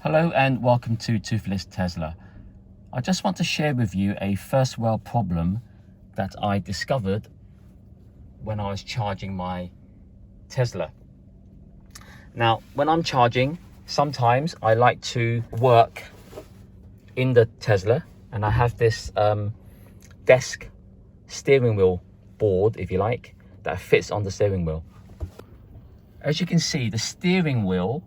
Hello and welcome to Toothless Tesla. I just want to share with you a first world problem that I discovered when I was charging my Tesla. Now, when I'm charging, sometimes I like to work in the Tesla, and I have this desk steering wheel board, if you like, that fits on the steering wheel. As you can see, the steering wheel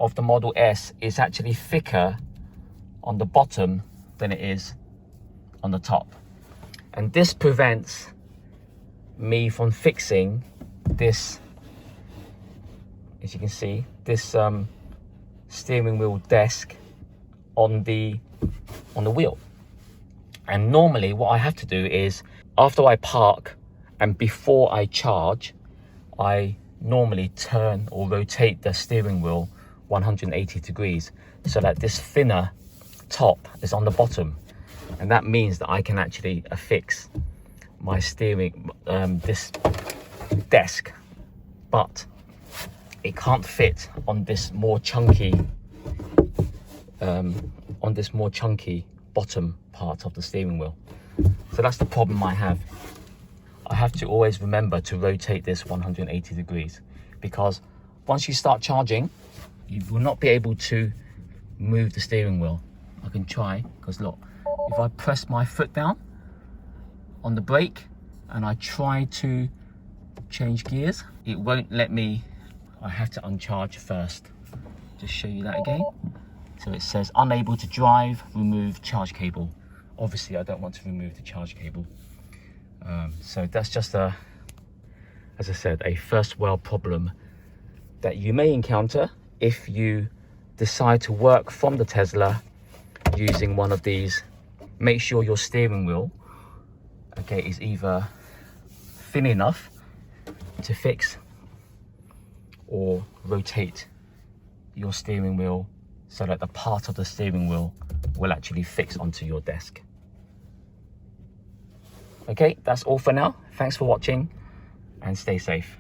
of the Model S is actually thicker on the bottom than it is on the top. And this prevents me from fixing this, as you can see, this steering wheel desk on the wheel. And normally what I have to do is, after I park and before I charge, I normally turn or rotate the steering wheel 180 degrees so that this thinner top is on the bottom, and that means that I can actually affix my steering this desk, but it can't fit on this more chunky bottom part of the steering wheel. So that's the problem I have. I have to always remember to rotate this 180 degrees, because once you start charging, you will not be able to move the steering wheel. I can try, because look, if I press my foot down on the brake and I try to change gears, it won't let me. I have to uncharge first. Just show you that again. So it says unable to drive, remove charge cable. Obviously I don't want to remove the charge cable. So that's just as I said, a first world problem that you may encounter if you decide to work from the Tesla using one of these. Make sure your steering wheel, okay, is either thin enough to fix, or rotate your steering wheel so that the part of the steering wheel will actually fix onto your desk. Okay, that's all for now. Thanks for watching and stay safe.